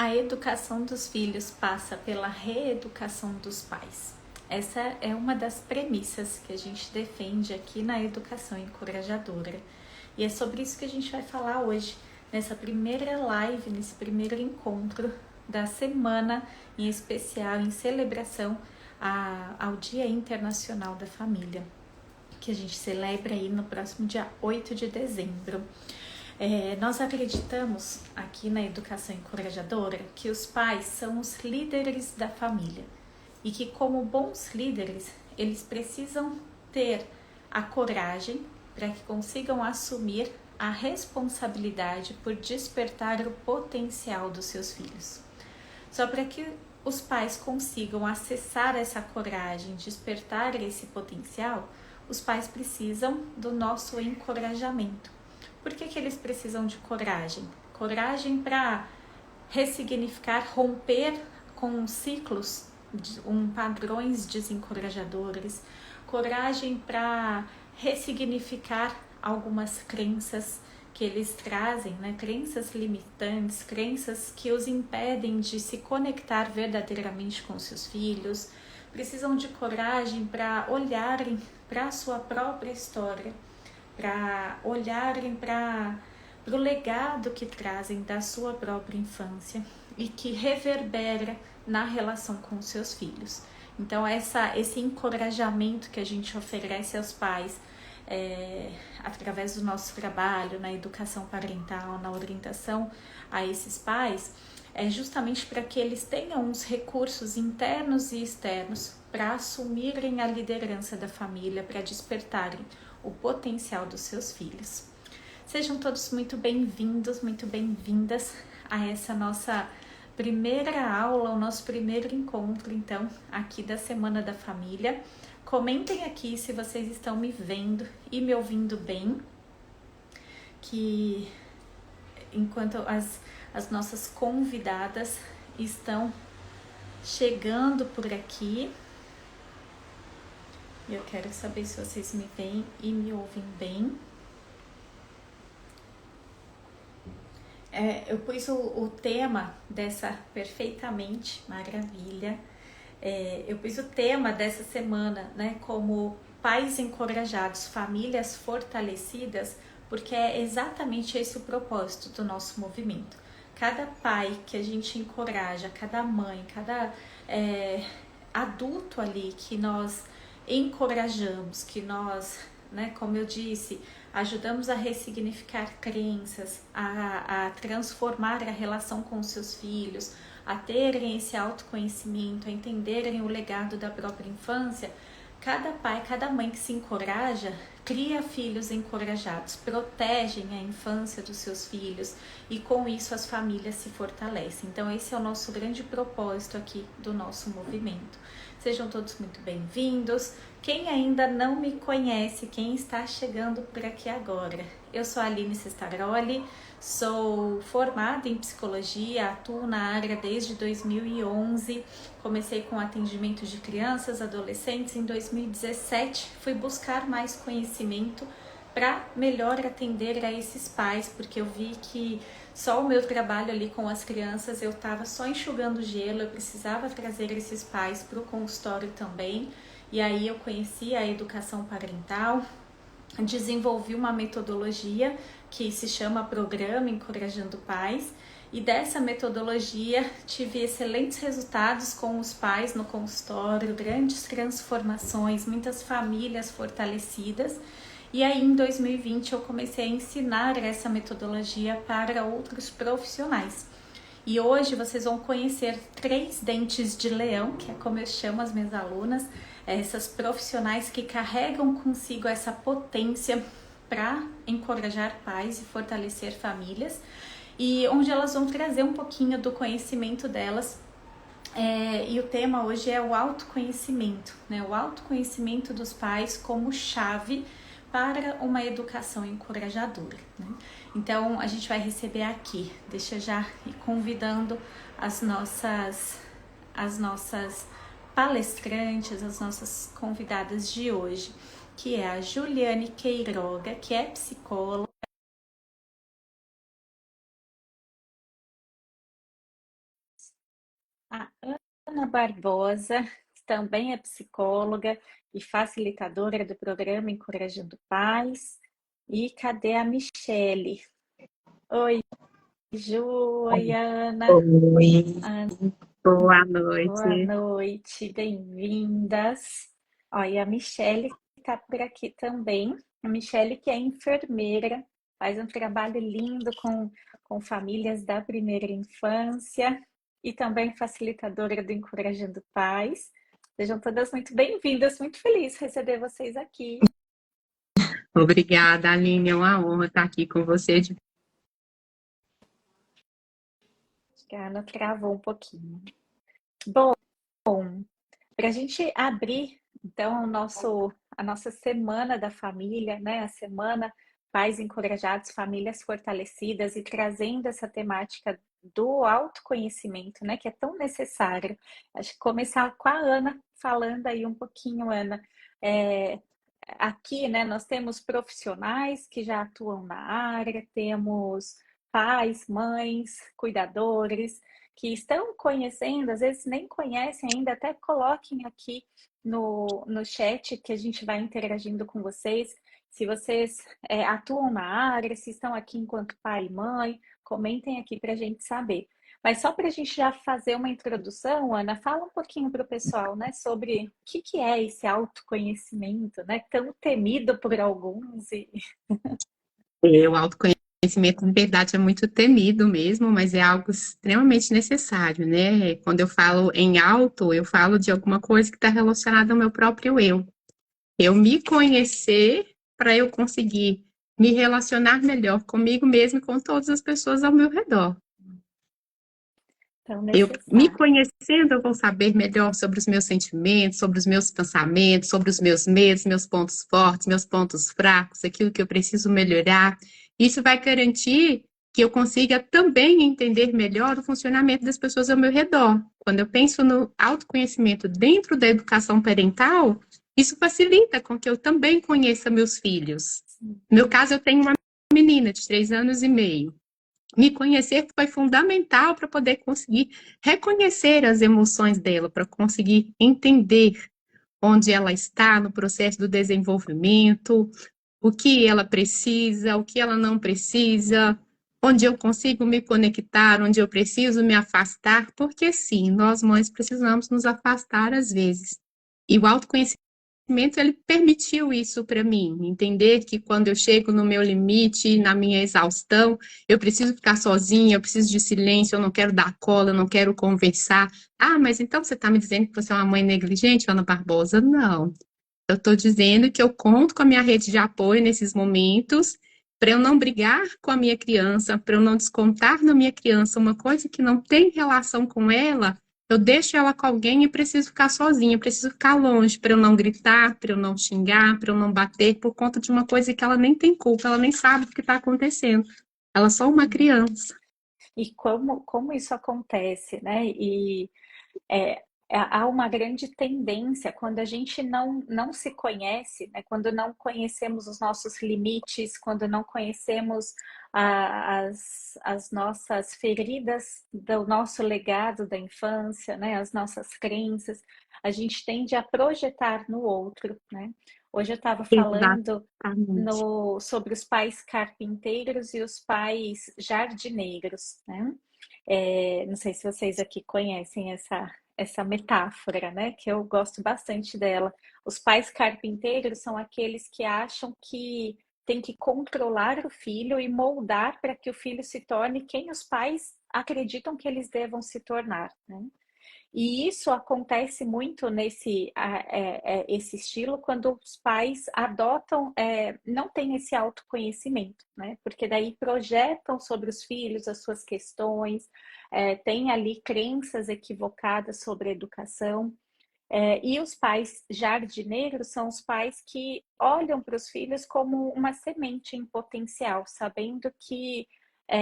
A educação dos filhos passa pela reeducação dos pais. Essa é uma das premissas que a gente defende aqui na Educação Encorajadora. E é sobre isso que a gente vai falar hoje, nessa primeira live, nesse primeiro encontro da semana, em especial em celebração ao Dia Internacional da Família, que a gente celebra aí no próximo dia 8 de dezembro. Nós acreditamos aqui na Educação Encorajadora que os pais são os líderes da família e que, como bons líderes, eles precisam ter a coragem para que consigam assumir a responsabilidade por despertar o potencial dos seus filhos. Só para que os pais consigam acessar essa coragem, despertar esse potencial, os pais precisam do nosso encorajamento. Por que eles precisam de coragem? Coragem para ressignificar, romper com ciclos, padrões desencorajadores, coragem para ressignificar algumas crenças que eles trazem, né? Crenças limitantes, crenças que os impedem de se conectar verdadeiramente com seus filhos. Precisam de coragem para olharem para a sua própria história, para olharem para o legado que trazem da sua própria infância e que reverbera na relação com os seus filhos. Então, esse encorajamento que a gente oferece aos pais, através do nosso trabalho na educação parental, na orientação a esses pais, é justamente para que eles tenham os recursos internos e externos para assumirem a liderança da família, para despertarem o potencial dos seus filhos. Sejam todos muito bem-vindos, muito bem-vindas a essa nossa primeira aula, o nosso primeiro encontro, então, aqui da Semana da Família. Comentem aqui se vocês estão me vendo e me ouvindo bem, que enquanto as nossas convidadas estão chegando por aqui. Eu quero saber se vocês me veem e me ouvem bem. Eu pus o tema dessa perfeitamente, maravilha. Eu pus o tema dessa semana, né, como pais encorajados, famílias fortalecidas, porque é exatamente esse o propósito do nosso movimento. Cada pai que a gente encoraja, cada mãe, cada adulto ali que nós encorajamos, que nós, né, como eu disse, ajudamos a ressignificar crenças, a transformar a relação com os seus filhos, a terem esse autoconhecimento, a entenderem o legado da própria infância. Cada pai, cada mãe que se encoraja, cria filhos encorajados, protegem a infância dos seus filhos e com isso as famílias se fortalecem. Então esse é o nosso grande propósito aqui do nosso movimento. Sejam todos muito bem-vindos. Quem ainda não me conhece, quem está chegando por aqui agora, eu sou a Aline Cestaroli, sou formada em psicologia, atuo na área desde 2011, comecei com atendimento de crianças, adolescentes em 2017, fui buscar mais conhecimento para melhor atender a esses pais, porque eu vi que só o meu trabalho ali com as crianças, eu estava só enxugando gelo, eu precisava trazer esses pais para o consultório também. E aí eu conheci a educação parental, desenvolvi uma metodologia que se chama Programa Encorajando Pais, e dessa metodologia tive excelentes resultados com os pais no consultório, grandes transformações, muitas famílias fortalecidas. E aí em 2020 eu comecei a ensinar essa metodologia para outros profissionais. E hoje vocês vão conhecer 3 dentes de leão, que é como eu chamo as minhas alunas, essas profissionais que carregam consigo essa potência para encorajar pais e fortalecer famílias, e onde elas vão trazer um pouquinho do conhecimento delas. E o tema hoje é o autoconhecimento, né? O autoconhecimento dos pais como chave para uma educação encorajadora, né? Então a gente vai receber aqui, deixa eu já ir convidando as nossas palestrantes, as nossas convidadas de hoje, que é a Juliane Queiroga, que é psicóloga, A Ana Barbosa também é psicóloga e facilitadora do programa Encorajando Pais. E cadê a Michele? Oi, Ju, oi, Ana. Oi, Ana, boa boa noite. noite, bem-vindas. Ó, e a Michele está por aqui também. A Michele, que é enfermeira, faz um trabalho lindo com famílias da primeira infância e também facilitadora do Encorajando Pais. Sejam todas muito bem-vindas, muito feliz de receber vocês aqui. Obrigada, Aline. É uma honra estar aqui com você. Acho que a Ana travou um pouquinho. Bom, para a gente abrir, então, a nossa semana da família, né? A semana Pais Encorajados, Famílias Fortalecidas, e trazendo essa temática do autoconhecimento, né? Que é tão necessário. Acho que começar com a Ana, falando aí um pouquinho, Ana. É, aqui, né, nós temos profissionais que já atuam na área, temos pais, mães, cuidadores que estão conhecendo, às vezes nem conhecem ainda, até coloquem aqui no chat que a gente vai interagindo com vocês. Se vocês atuam na área, se estão aqui enquanto pai e mãe, comentem aqui para a gente saber. Mas só para a gente já fazer uma introdução, Ana, fala um pouquinho para o pessoal, né, sobre o que é esse autoconhecimento, né, tão temido por alguns. O autoconhecimento, de verdade, é muito temido mesmo, mas é algo extremamente necessário, né? Quando eu falo em auto, eu falo de alguma coisa que está relacionada ao meu próprio eu. Eu me conhecer para eu conseguir me relacionar melhor comigo mesmo e com todas as pessoas ao meu redor. Tão Eu me necessário. conhecendo, eu vou saber melhor sobre os meus sentimentos, sobre os meus pensamentos, sobre os meus medos, meus pontos fortes, meus pontos fracos, aquilo que eu preciso melhorar. Isso vai garantir que eu consiga também entender melhor o funcionamento das pessoas ao meu redor. Quando eu penso no autoconhecimento dentro da educação parental, isso facilita com que eu também conheça meus filhos. No meu caso, eu tenho uma menina de 3 anos e meio. Me conhecer foi fundamental para poder conseguir reconhecer as emoções dela, para conseguir entender onde ela está no processo do desenvolvimento, o que ela precisa, o que ela não precisa, onde eu consigo me conectar, onde eu preciso me afastar, porque sim, nós mães precisamos nos afastar às vezes. E o autoconhecimento ele permitiu isso para mim, entender que quando eu chego no meu limite, na minha exaustão, eu preciso ficar sozinha, eu preciso de silêncio, eu não quero dar cola, eu não quero conversar. Ah, mas então você está me dizendo que você é uma mãe negligente, Ana Barbosa? Não. Eu estou dizendo que eu conto com a minha rede de apoio nesses momentos para eu não brigar com a minha criança, para eu não descontar na minha criança uma coisa que não tem relação com ela. Eu deixo ela com alguém e preciso ficar sozinha, eu preciso ficar longe para eu não gritar, para eu não xingar, para eu não bater por conta de uma coisa que ela nem tem culpa, ela nem sabe o que está acontecendo. Ela é só uma criança. E como isso acontece, né? E é, há uma grande tendência quando a gente não se conhece, né? Quando não conhecemos os nossos limites, quando não conhecemos as nossas feridas do nosso legado da infância, né? As nossas crenças, a gente tende a projetar no outro, né? Hoje eu estava falando Exatamente. sobre os pais carpinteiros e os pais jardineiros, né? Não sei se vocês aqui conhecem essa metáfora, né? Que eu gosto bastante dela. Os pais carpinteiros são aqueles que acham que tem que controlar o filho e moldar para que o filho se torne quem os pais acreditam que eles devam se tornar, né? E isso acontece muito esse estilo quando os pais adotam, não têm esse autoconhecimento, né? Porque daí projetam sobre os filhos as suas questões, tem ali crenças equivocadas sobre a educação. E os pais jardineiros são os pais que olham para os filhos como uma semente em potencial, sabendo que,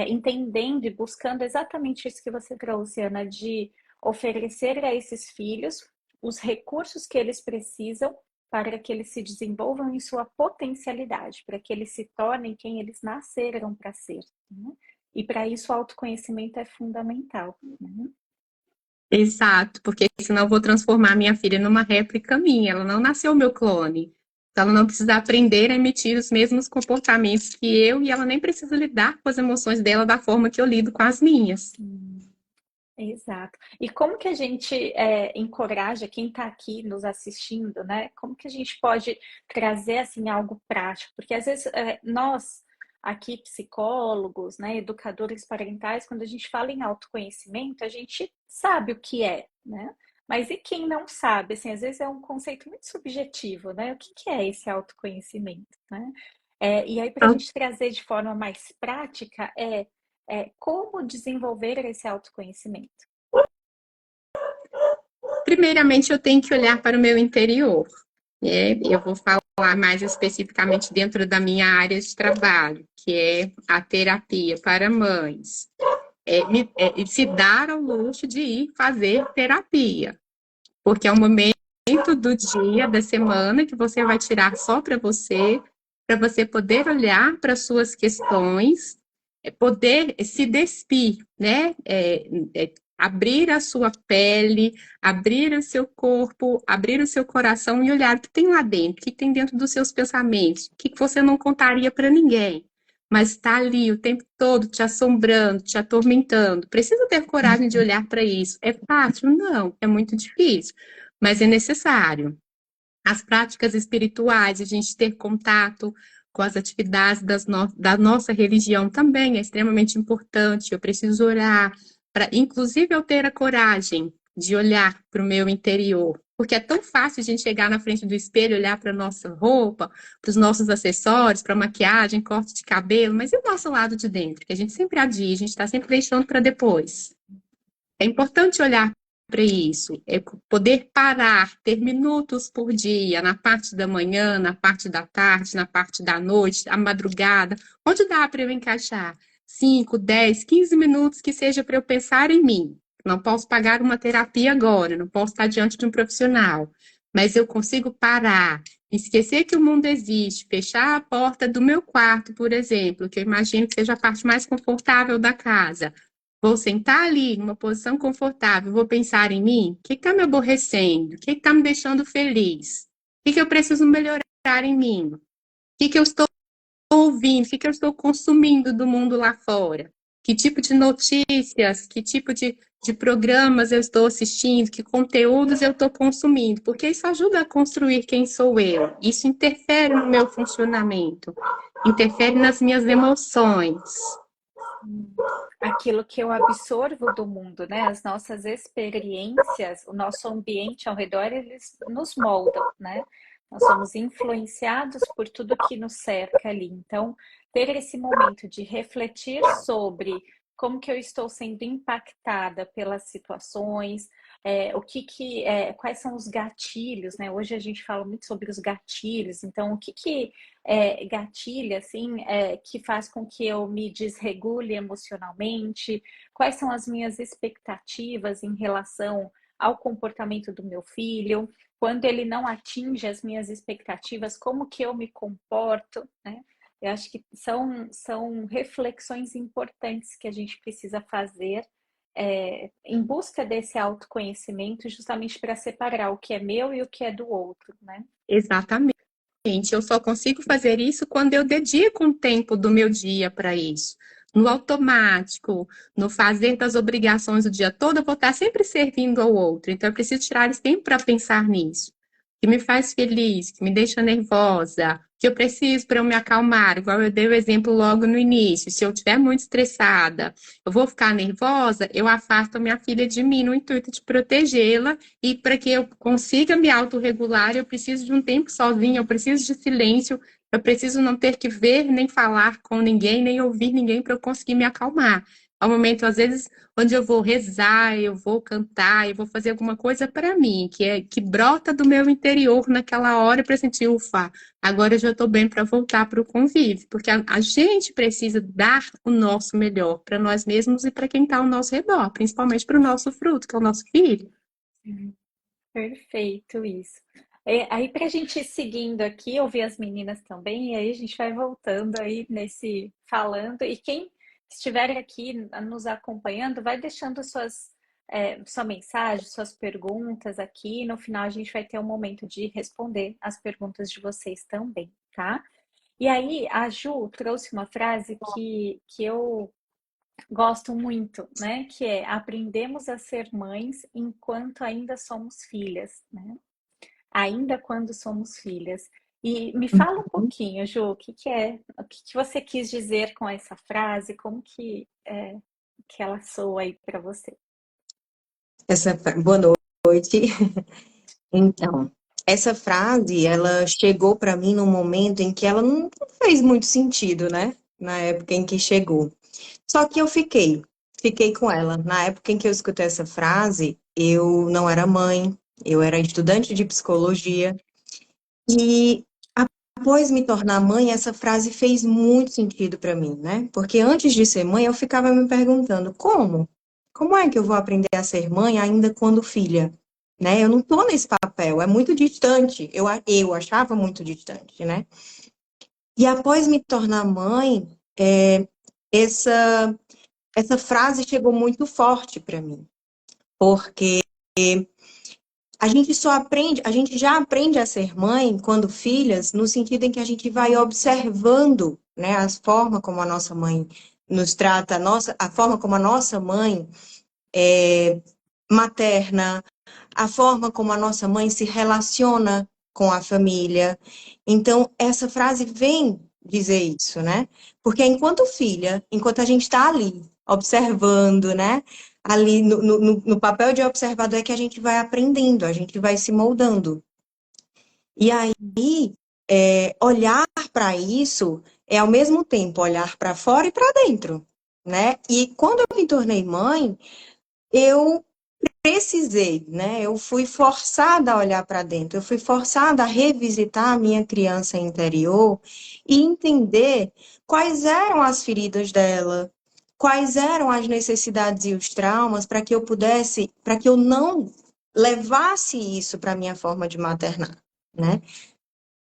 entendendo e buscando exatamente isso que você trouxe, Ana, de oferecer a esses filhos os recursos que eles precisam para que eles se desenvolvam em sua potencialidade, para que eles se tornem quem eles nasceram para ser, né? E para isso o autoconhecimento é fundamental, né? Exato, porque senão eu vou transformar minha filha numa réplica minha. Ela não nasceu meu clone. Então, ela não precisa aprender a emitir os mesmos comportamentos que eu e ela nem precisa lidar com as emoções dela da forma que eu lido com as minhas. Exato. E como que a gente encoraja quem está aqui nos assistindo, né? Como que a gente pode trazer assim algo prático? Porque às vezes nós aqui psicólogos, né, educadores parentais, quando a gente fala em autoconhecimento, a gente sabe o que é, né? Mas e quem não sabe? Assim, às vezes é um conceito muito subjetivo, né? O que que é esse autoconhecimento, né? E aí para a Então, gente trazer de forma mais prática como desenvolver esse autoconhecimento. primeiramente, eu tenho que olhar para o meu interior. Eu vou falar mais especificamente dentro da minha área de trabalho, que é a terapia para mães. Se dar ao luxo de ir fazer terapia, porque é um momento do dia, da semana, que você vai tirar só para você poder olhar para suas questões, poder se despir, né? Abrir a sua pele, abrir o seu corpo, abrir o seu coração e olhar o que tem lá dentro, o que tem dentro dos seus pensamentos, o que você não contaria para ninguém, mas está ali o tempo todo te assombrando, te atormentando. Precisa ter coragem de olhar para isso. É fácil? Não, é muito difícil, mas é necessário. As práticas espirituais, a gente ter contato com as atividades da nossa religião também é extremamente importante. Eu preciso orar, inclusive eu ter a coragem de olhar para o meu interior, porque é tão fácil a gente chegar na frente do espelho, olhar para a nossa roupa, para os nossos acessórios, para a maquiagem, corte de cabelo, mas e o nosso lado de dentro, que a gente sempre adia, a gente está sempre deixando para depois. É importante olhar para isso, é poder parar, ter minutos por dia, na parte da manhã, na parte da tarde, na parte da noite, à madrugada, onde dá para eu encaixar 5, 10, 15 minutos que seja para eu pensar em mim. Não posso pagar uma terapia agora, não posso estar diante de um profissional, mas eu consigo parar, esquecer que o mundo existe, fechar a porta do meu quarto, por exemplo, que eu imagino que seja a parte mais confortável da casa. Vou sentar ali numa posição confortável, vou pensar em mim, o que está me aborrecendo, o que está me deixando feliz, o que eu preciso melhorar em mim, o que eu estou ouvindo, o que eu estou consumindo do mundo lá fora, que tipo de notícias, que tipo de programas eu estou assistindo, que conteúdos eu estou consumindo, porque isso ajuda a construir quem sou eu, isso interfere no meu funcionamento, interfere nas minhas emoções. Aquilo que eu absorvo do mundo, né? As nossas experiências, o nosso ambiente ao redor, eles nos moldam, né? Nós somos influenciados por tudo que nos cerca ali. Então, ter esse momento de refletir sobre como que eu estou sendo impactada pelas situações, quais são os gatilhos, né? Hoje a gente fala muito sobre os gatilhos. Então, o que que gatilha, assim, que faz com que eu me desregule emocionalmente? Quais são as minhas expectativas em relação ao comportamento do meu filho? Quando ele não atinge as minhas expectativas, como que eu me comporto, né? Eu acho que são reflexões importantes que a gente precisa fazer em busca desse autoconhecimento, justamente para separar o que é meu e o que é do outro, né? Exatamente. Eu só consigo fazer isso quando eu dedico um tempo do meu dia para isso. No automático, no fazer das obrigações o dia todo, eu vou estar sempre servindo ao outro. Então, eu preciso tirar esse tempo para pensar nisso. Que me faz feliz, que me deixa nervosa, que eu preciso para eu me acalmar, igual eu dei o exemplo logo no início. Se eu estiver muito estressada, eu vou ficar nervosa, eu afasto a minha filha de mim no intuito de protegê-la e para que eu consiga me autorregular, eu preciso de um tempo sozinha, eu preciso de silêncio, eu preciso não ter que ver nem falar com ninguém, nem ouvir ninguém para eu conseguir me acalmar. É um momento, às vezes, onde eu vou rezar, eu vou cantar, eu vou fazer alguma coisa para mim, que brota do meu interior naquela hora para sentir, ufa, agora eu já estou bem para voltar para o convívio, porque a gente precisa dar o nosso melhor para nós mesmos e para quem está ao nosso redor, principalmente para o nosso fruto, que é o nosso filho. Perfeito, isso. Aí, para a gente ir seguindo aqui, ouvir as meninas também, e aí a gente vai voltando aí nesse falando. E quem estiver aqui nos acompanhando, vai deixando sua mensagem, suas perguntas aqui. No final, a gente vai ter um momento de responder as perguntas de vocês também, tá? E aí, a Ju trouxe uma frase que eu gosto muito, né? Que é: aprendemos a ser mães enquanto ainda somos filhas, né? Ainda quando somos filhas. E me fala um pouquinho, Ju, o que que você quis dizer com essa frase? Como que ela soa aí para você? Boa noite. Então, essa frase, ela chegou para mim num momento em que ela não fez muito sentido, né? Na época em que chegou. Só que eu fiquei com ela. Na época em que eu escutei essa frase, eu não era mãe, eu era estudante de psicologia e após me tornar mãe, essa frase fez muito sentido para mim, né? Porque antes de ser mãe, eu ficava me perguntando como? Como é que eu vou aprender a ser mãe ainda quando filha? Né? Eu não estou nesse papel, é muito distante. Eu achava muito distante, né? E após me tornar mãe, essa, essa frase chegou muito forte para mim, porque a gente já aprende a ser mãe quando filhas, no sentido em que a gente vai observando, né, a forma como a nossa mãe nos trata, a forma como a nossa mãe é materna, a forma como a nossa mãe se relaciona com a família. Então, essa frase vem dizer isso, né? Porque enquanto filha, enquanto a gente está ali, observando, né? Ali no papel de observador é que a gente vai aprendendo, a gente vai se moldando. E aí, olhar para isso é ao mesmo tempo olhar para fora e para dentro, né? E quando eu me tornei mãe, eu precisei, né? Eu fui forçada a olhar para dentro, eu fui forçada a revisitar a minha criança interior e entender quais eram as feridas dela, quais eram as necessidades e os traumas para que eu não levasse isso para a minha forma de maternar, né?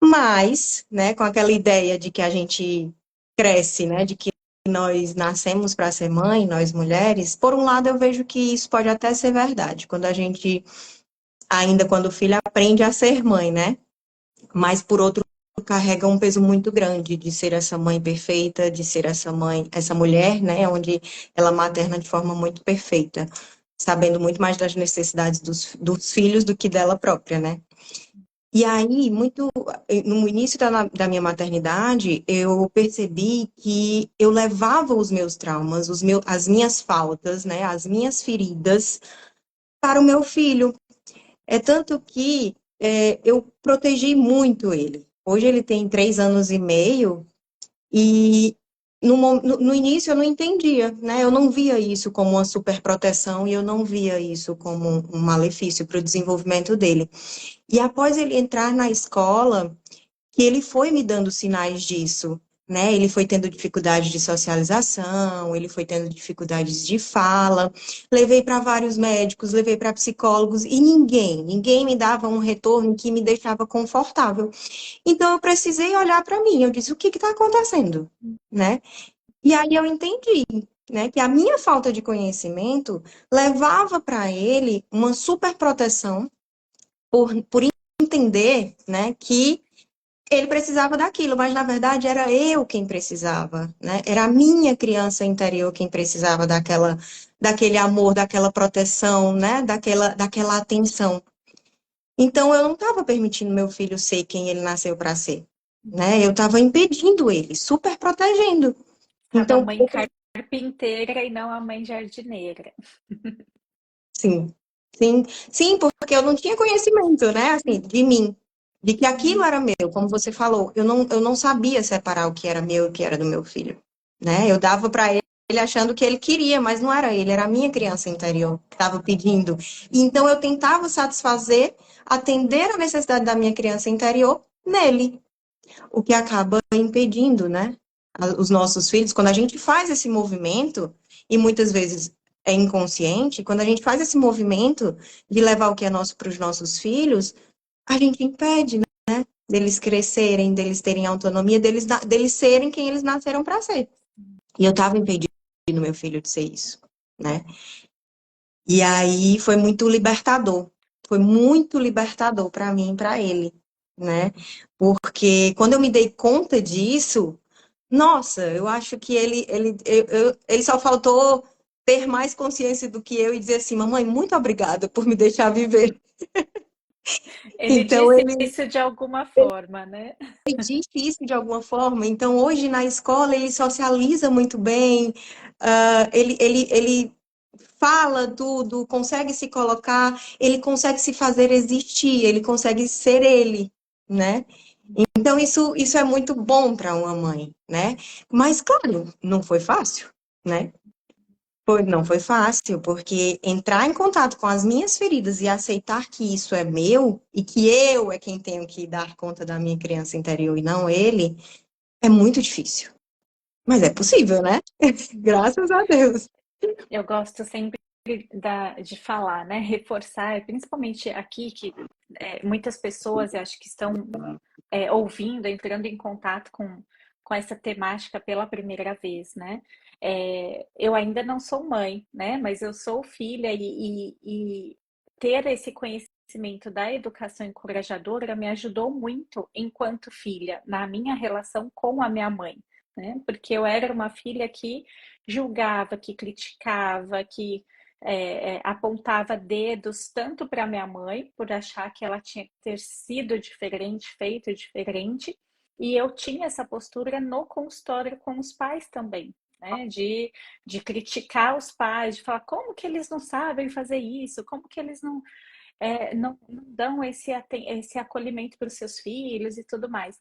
Mas, né, com aquela ideia de que a gente cresce, né, de que nós nascemos para ser mãe, nós mulheres, por um lado eu vejo que isso pode até ser verdade, quando a gente, ainda quando o filho aprende a ser mãe, né? Mas por outro carrega um peso muito grande de ser essa mãe perfeita, de ser essa mãe, essa mulher, né, onde ela materna de forma muito perfeita, sabendo muito mais das necessidades dos filhos do que dela própria, né? E aí, no início da minha maternidade, eu percebi que eu levava os meus traumas, as minhas faltas, né, as minhas feridas para o meu filho. É tanto que eu protegi muito ele. Hoje ele tem 3 anos e meio e no início eu não entendia, né? Eu não via isso como uma superproteção e eu não via isso como um malefício para o desenvolvimento dele. E após ele entrar na escola, que ele foi me dando sinais disso, né? Ele foi tendo dificuldade de socialização, ele foi tendo dificuldades de fala. Levei para vários médicos, levei para psicólogos e ninguém me dava um retorno que me deixava confortável. Então eu precisei olhar para mim, eu disse, o que está acontecendo, né? E aí eu entendi, né, que a minha falta de conhecimento levava para ele uma superproteção por entender, né, que ele precisava daquilo, mas na verdade era eu quem precisava, né? Era a minha criança interior quem precisava daquele amor, daquela proteção, né? Daquela atenção. Então eu não estava permitindo meu filho ser quem ele nasceu para ser, né? Eu estava impedindo ele, super protegendo. Tava a Então, mãe carpinteira e não a mãe jardineira. sim, sim, sim, porque eu não tinha conhecimento, né? Assim, de mim. De que aquilo era meu, como você falou, eu não sabia separar o que era meu e o que era do meu filho, né? Eu dava para ele achando que ele queria, mas não era ele, era a minha criança interior que estava pedindo. E então eu tentava satisfazer, atender a necessidade da minha criança interior nele, o que acaba impedindo, né? Os nossos filhos, quando a gente faz esse movimento, e muitas vezes é inconsciente, quando a gente faz esse movimento de levar o que é nosso para os nossos filhos, a gente impede, né? Deles crescerem, deles terem autonomia, deles serem quem eles nasceram para ser. E eu estava impedindo meu filho de ser isso, né? E aí foi muito libertador para mim e para ele, né? Porque quando eu me dei conta disso, nossa, eu acho que ele só faltou ter mais consciência do que eu e dizer assim, mamãe, muito obrigada por me deixar viver. Ele Então disse ele isso de alguma forma, né? disse isso de alguma forma. Então hoje na escola ele socializa muito bem, ele fala tudo, consegue se colocar, ele consegue se fazer existir, ele consegue ser ele, né? Então isso é muito bom para uma mãe, né? Mas claro, não foi fácil, né? Não foi fácil, porque entrar em contato com as minhas feridas e aceitar que isso é meu e que eu é quem tenho que dar conta da minha criança interior e não ele, é muito difícil. Mas é possível, né? Graças a Deus. Eu gosto sempre de falar, né? Reforçar, principalmente aqui, que muitas pessoas, eu acho que estão ouvindo, entrando em contato com essa temática pela primeira vez, né? Eu ainda não sou mãe, né? Mas eu sou filha e ter esse conhecimento da educação encorajadora me ajudou muito enquanto filha, na minha relação com a minha mãe, né? Porque eu era uma filha que julgava, que criticava, que apontava dedos tanto para minha mãe, por achar que ela tinha que ter sido diferente, feito diferente, e eu tinha essa postura no consultório com os pais também, né? De criticar os pais, de falar como que eles não sabem fazer isso, como que eles não dão esse acolhimento para os seus filhos e tudo mais.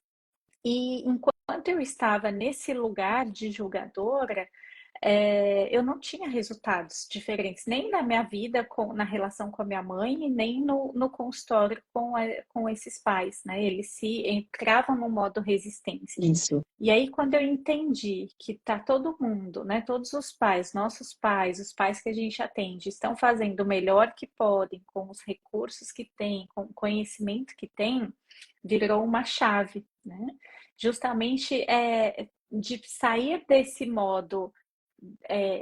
E enquanto eu estava nesse lugar de julgadora, eu não tinha resultados diferentes, nem na minha vida na relação com a minha mãe, e nem no consultório com esses pais, né? Eles se entravam no modo resistência. Isso. E aí, quando eu entendi que tá todo mundo, né? Todos os pais, nossos pais, os pais que a gente atende, estão fazendo o melhor que podem, com os recursos que têm, com o conhecimento que têm, virou uma chave, né? Justamente de sair desse modo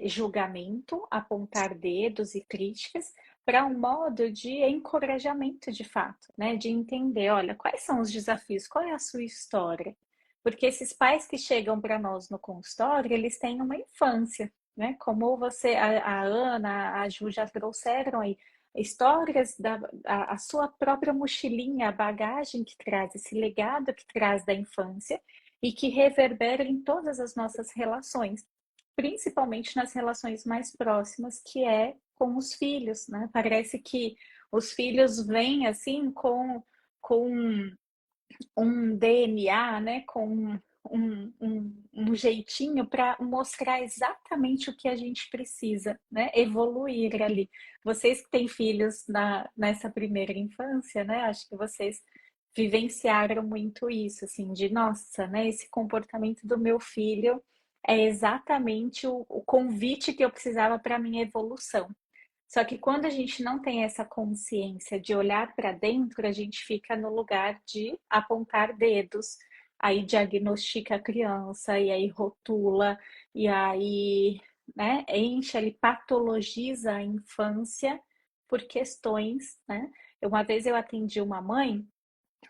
julgamento, apontar dedos e críticas, para um modo de encorajamento de fato, né? De entender, olha, quais são os desafios, qual é a sua história? Porque esses pais que chegam para nós no consultório, eles têm uma infância, né? Como a Ana, a Ju já trouxeram aí histórias a sua própria mochilinha, a bagagem que traz, esse legado que traz da infância e que reverbera em todas as nossas relações, principalmente nas relações mais próximas, que é com os filhos, né? Parece que os filhos vêm assim com um DNA, né? Com um jeitinho para mostrar exatamente o que a gente precisa, né? Evoluir ali. Vocês que têm filhos nessa primeira infância, né? Acho que vocês vivenciaram muito isso, assim, de nossa, né? Esse comportamento do meu filho é exatamente o convite que eu precisava para a minha evolução. Só que quando a gente não tem essa consciência de olhar para dentro, a gente fica no lugar de apontar dedos, aí diagnostica a criança, e aí rotula, e aí, né, enche ali, patologiza a infância por questões, né? Uma vez eu atendi uma mãe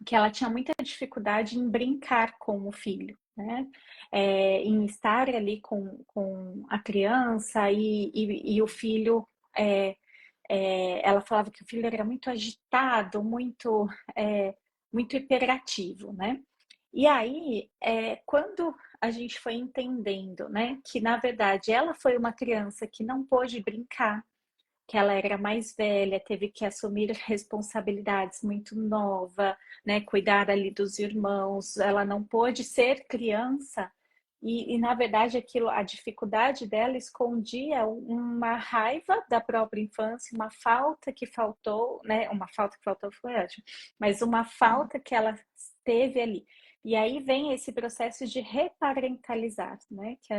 que ela tinha muita dificuldade em brincar com o filho, né? Em estar ali com a criança e o filho. É, ela falava que o filho era muito agitado, muito hiperativo, né? E aí, quando a gente foi entendendo, né, que na verdade ela foi uma criança que não pôde brincar, que ela era mais velha, teve que assumir responsabilidades muito nova, né, cuidar ali dos irmãos, ela não pôde ser criança na verdade aquilo, a dificuldade dela escondia uma raiva da própria infância, uma falta que faltou, né, uma falta que faltou foi ótimo, mas uma falta que ela teve ali. E aí vem esse processo de reparentalizar, né, que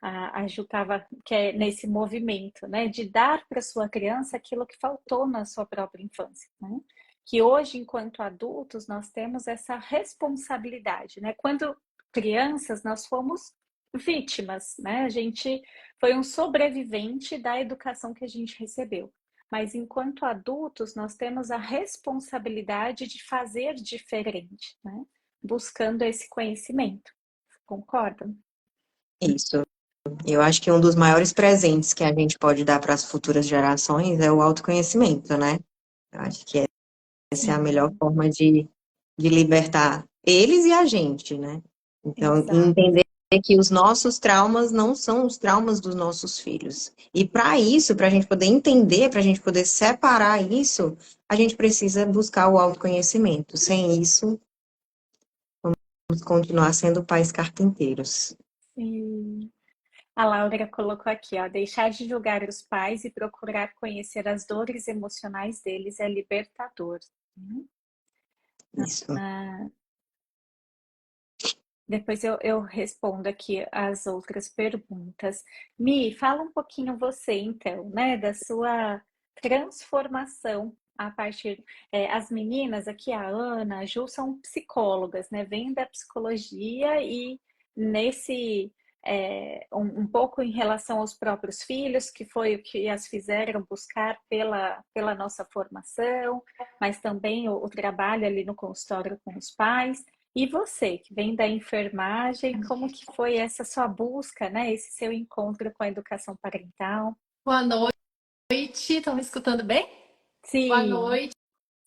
a Ju estava, que é nesse movimento, né, de dar para sua criança aquilo que faltou na sua própria infância, né? Que hoje, enquanto adultos, nós temos essa responsabilidade, né? Quando crianças, nós fomos vítimas, né? A gente foi um sobrevivente da educação que a gente recebeu. mas enquanto adultos nós temos a responsabilidade de fazer diferente, né? Buscando esse conhecimento. Concordam? Isso. Eu acho que um dos maiores presentes que a gente pode dar para as futuras gerações é o autoconhecimento, né? Eu acho que essa é a melhor Sim, forma de libertar eles e a gente, né? Então, exato. entender que os nossos traumas não são os traumas dos nossos filhos. E para isso, para a gente poder entender, para a gente poder separar isso, a gente precisa buscar o autoconhecimento. Sem isso, vamos continuar sendo pais carpinteiros. Sim. A Laura colocou aqui, ó, deixar de julgar os pais e procurar conhecer as dores emocionais deles é libertador. Uhum. Isso. Ah, depois eu respondo aqui as outras perguntas. Mi, fala um pouquinho você, então, né, da sua transformação a partir. As meninas aqui, a Ana, a Ju, são psicólogas, né? Vêm da psicologia e nesse. Um pouco em relação aos próprios filhos, que foi o que as fizeram buscar pela nossa formação, mas também o trabalho ali no consultório com os pais. E você, que vem da enfermagem, como que foi essa sua busca, né? Esse seu encontro com a educação parental? Boa noite, estão me escutando bem? Boa Sim, noite,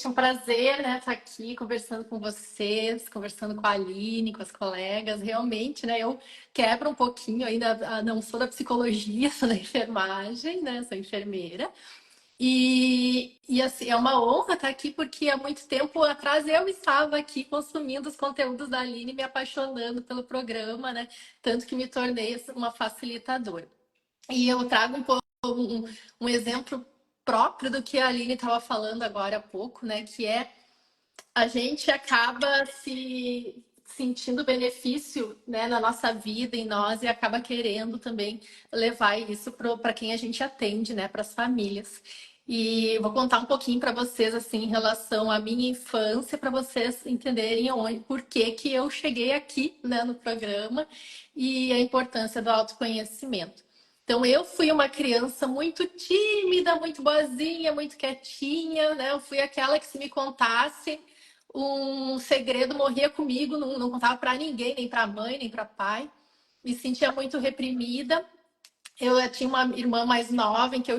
é um prazer, né, estar aqui conversando com vocês, conversando com a Aline, com as colegas. Realmente, né, eu quebro um pouquinho ainda, não sou da psicologia, sou da enfermagem, né, sou enfermeira. E assim, é uma honra estar aqui, porque há muito tempo atrás eu estava aqui consumindo os conteúdos da Aline, me apaixonando pelo programa, né, tanto que me tornei uma facilitadora. E eu trago um exemplo próprio do que a Aline estava falando agora há pouco, né? Que é a gente acaba se sentindo benefício, né, na nossa vida, em nós, e acaba querendo também levar isso para quem a gente atende, né, para as famílias. E eu vou contar um pouquinho para vocês assim em relação à minha infância, para vocês entenderem onde, por que que eu cheguei aqui, né, no programa e a importância do autoconhecimento. Então, eu fui uma criança muito tímida, muito boazinha, muito quietinha, né? Eu fui aquela que, se me contasse um segredo, morria comigo, não contava para ninguém, nem para mãe, nem para pai. Me sentia muito reprimida. Eu tinha uma irmã mais nova em que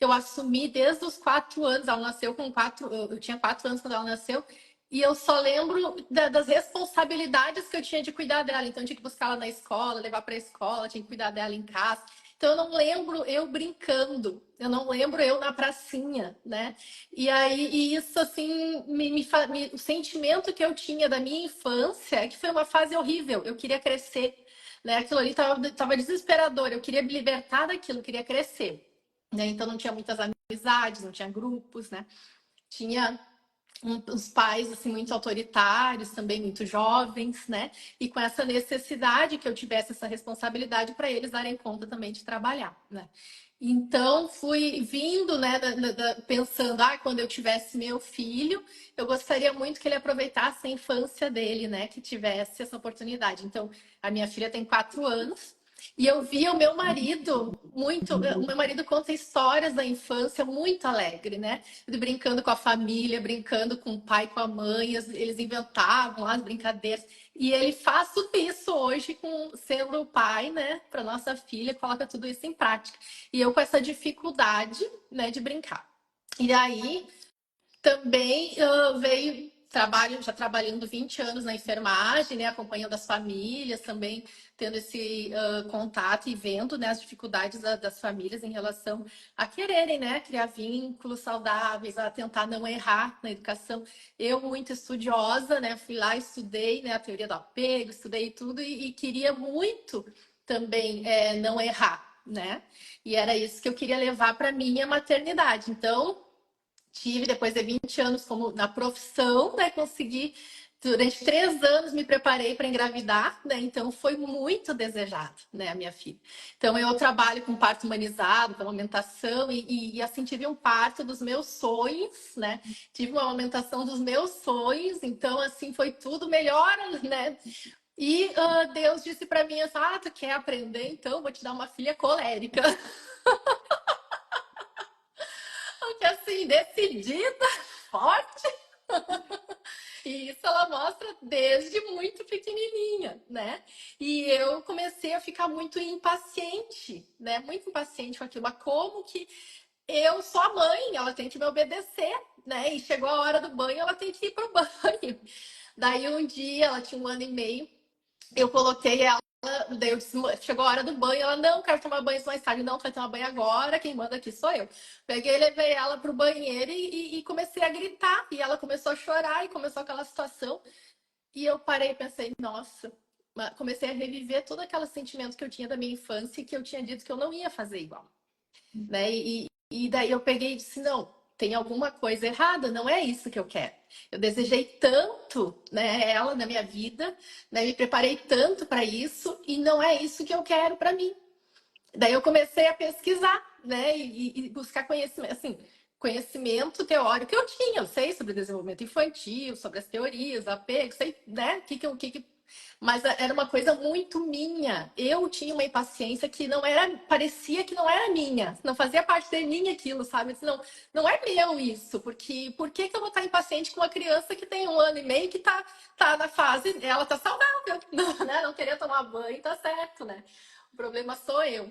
eu assumi desde os 4 anos. Ela nasceu com 4, eu tinha 4 anos quando ela nasceu. E eu só lembro das responsabilidades que eu tinha de cuidar dela. Então, eu tinha que buscar ela na escola, levar para a escola, tinha que cuidar dela em casa. Então, eu não lembro eu brincando, eu não lembro eu na pracinha, né? E aí, e isso, assim, o sentimento que eu tinha da minha infância é que foi uma fase horrível. Eu queria crescer, né? Aquilo ali tava desesperador. Eu queria me libertar daquilo, eu queria crescer, né? Então, não tinha muitas amizades, não tinha grupos, né? Tinha os pais assim muito autoritários, também muito jovens, né? E com essa necessidade que eu tivesse essa responsabilidade para eles darem conta também de trabalhar, né? Então fui vindo, né, pensando, quando eu tivesse meu filho, eu gostaria muito que ele aproveitasse a infância dele, né, que tivesse essa oportunidade. Então a minha filha tem 4 anos. E eu via o meu marido muito. O meu marido conta histórias da infância muito alegre, né? Brincando com a família, brincando com o pai, com a mãe, eles inventavam lá as brincadeiras. E ele faz tudo isso hoje, sendo o pai, né, para nossa filha, coloca tudo isso em prática. E eu com essa dificuldade, né, de brincar. E aí também veio trabalho, já trabalhando 20 anos na enfermagem, né, acompanhando as famílias, também tendo esse contato e vendo, né, as dificuldades das famílias em relação a quererem, né, criar vínculos saudáveis, a tentar não errar na educação. Eu, muito estudiosa, né, fui lá, estudei, né, a teoria do apego, estudei tudo e queria muito também não errar, né? E era isso que eu queria levar para minha maternidade. Então, tive, depois de 20 anos como na profissão, né? Consegui, durante 3 anos, me preparei para engravidar, né? Então, foi muito desejado, né? A minha filha. Então, eu trabalho com parto humanizado, com amamentação, e assim, tive um parto dos meus sonhos, né? Tive uma amamentação dos meus sonhos, então, assim, foi tudo melhor, né? E Deus disse para mim assim, tu quer aprender? Então, vou te dar uma filha colérica. assim, decidida, forte. E isso ela mostra desde muito pequenininha, né? E eu comecei a ficar muito impaciente, né? Muito impaciente com aquilo. Mas como que eu sou a mãe, ela tem que me obedecer, né? E chegou a hora do banho, ela tem que ir pro banho. Daí um dia, ela tinha 1 ano e meio, eu coloquei ela, daí eu disse, chegou a hora do banho, ela, não, quero tomar banho mais tarde, não, tu vai tomar banho agora, quem manda aqui sou eu. Peguei, levei ela pro banheiro e comecei a gritar, e ela começou a chorar, e começou aquela situação, e eu parei e pensei, nossa, comecei a reviver todo aquele sentimento que eu tinha da minha infância, e que eu tinha dito que eu não ia fazer igual, né? E daí eu peguei e disse, não, tem alguma coisa errada, não é isso que eu quero. Eu desejei tanto, né, ela na minha vida, né, me preparei tanto para isso e não é isso que eu quero para mim. Daí eu comecei a pesquisar, né, e buscar conhecimento, assim, conhecimento teórico que eu tinha, eu sei sobre desenvolvimento infantil, sobre as teorias, apego, sei, né, mas era uma coisa muito minha. Eu tinha uma impaciência que não era, parecia que não era minha, não fazia parte de mim aquilo, sabe? Não, não é meu isso, porque por que eu vou estar impaciente com uma criança que tem 1 ano e meio que tá na fase, ela tá saudável, não, né? Não queria tomar banho, tá certo, né? O problema sou eu.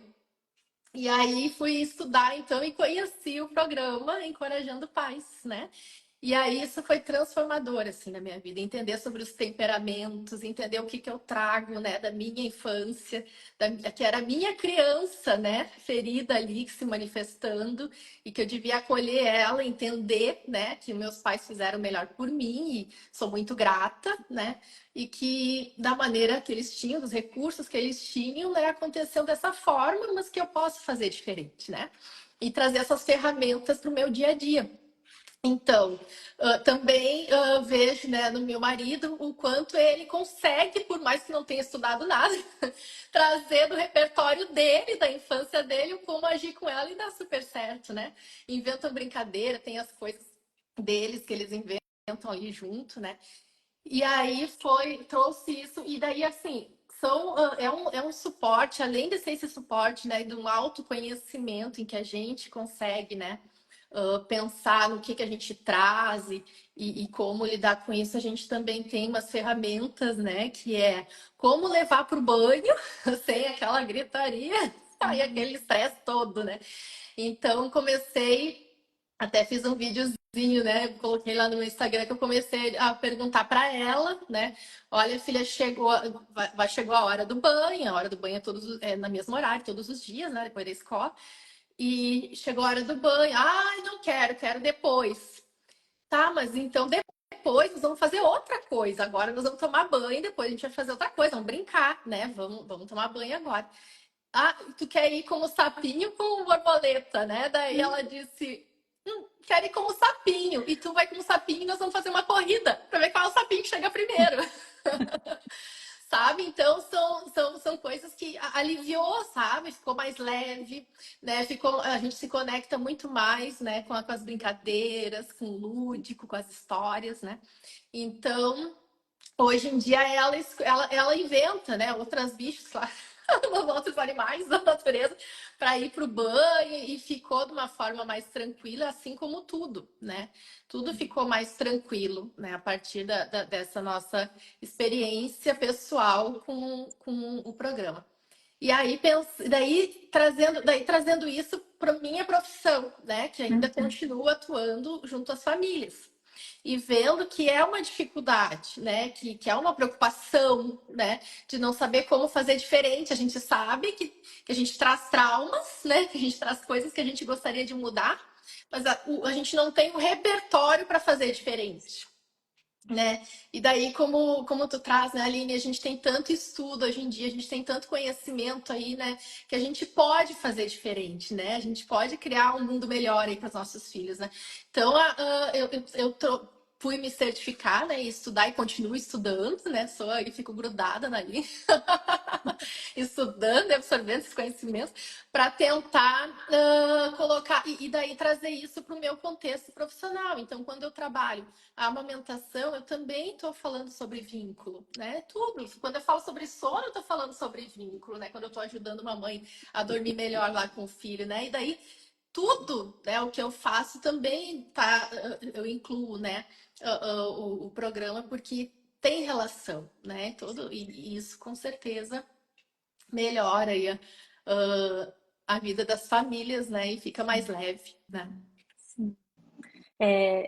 E aí fui estudar então e conheci o programa Encorajando Pais, né? E aí isso foi transformador assim na minha vida, entender sobre os temperamentos, entender o que que eu trago, né, da minha infância, que era a minha criança, né, ferida ali que se manifestando e que eu devia acolher ela, entender, né, que meus pais fizeram o melhor por mim e sou muito grata, né? E que da maneira que eles tinham, dos recursos que eles tinham, né, aconteceu dessa forma, mas que eu posso fazer diferente, né? E trazer essas ferramentas para o meu dia a dia. Então, também vejo, né, no meu marido o quanto ele consegue, por mais que não tenha estudado nada, trazer do repertório dele, da infância dele, o como agir com ela e dá super certo, né? Inventam brincadeira, tem as coisas deles que eles inventam ali junto, né? E aí trouxe isso, e daí assim, é um suporte, além de ser esse suporte, né, de um autoconhecimento em que a gente consegue, né, pensar no que a gente traz e como lidar com isso, a gente também tem umas ferramentas, né, que é como levar para o banho sem aquela gritaria e aquele estresse todo, né? Então comecei, até fiz um videozinho, né? Coloquei lá no meu Instagram que eu comecei a perguntar para ela, né? Olha, filha, chegou a hora do banho. A hora do banho é no mesmo horário, todos os dias, né? Depois da escola. E chegou a hora do banho. Ai, não quero, quero depois. Tá, mas então depois nós vamos fazer outra coisa. Agora nós vamos tomar banho, depois a gente vai fazer outra coisa, vamos brincar, né? Vamos tomar banho agora. Ah, tu quer ir como sapinho com borboleta, né? Daí ela disse, quero ir como sapinho. E tu vai como sapinho e nós vamos fazer uma corrida para ver qual é o sapinho que chega primeiro. Sabe? Então são coisas que aliviou, sabe? Ficou mais leve, né? A gente se conecta muito mais, né? Com as brincadeiras, com o lúdico, com as histórias, né? Então, hoje em dia ela inventa, né? Outros bichos, claro, outros animais da natureza para ir para o banho e ficou de uma forma mais tranquila, assim como tudo, né? Tudo ficou mais tranquilo, né? A partir dessa nossa experiência pessoal com o programa. E aí, trazendo isso para minha profissão, né? Que ainda continuo atuando junto às famílias e vendo que é uma dificuldade, né? Que é uma preocupação, né? De não saber como fazer diferente. A gente sabe que a gente traz traumas, né? Que a gente traz coisas que a gente gostaria de mudar, mas a gente não tem um repertório para fazer diferente. Né? E daí, como tu traz, né, Aline, a gente tem tanto estudo hoje em dia, a gente tem tanto conhecimento aí, né, que a gente pode fazer diferente, né? A gente pode criar um mundo melhor aí para os nossos filhos, né? Então, fui me certificar, né, e estudar e continuo estudando, né? Sou aí, fico grudada na Aline, estudando e absorvendo esses conhecimentos para tentar colocar e daí trazer isso para o meu contexto profissional. Então, quando eu trabalho a amamentação, eu também estou falando sobre vínculo, né? Tudo. Quando eu falo sobre sono, eu estou falando sobre vínculo, né? Quando eu estou ajudando uma mãe a dormir melhor lá com o filho, né? E daí tudo, né, o que eu faço também tá, eu incluo, né, o programa porque tem relação, né, e isso com certeza melhora aí a vida das famílias, né, e fica mais leve, né? Sim.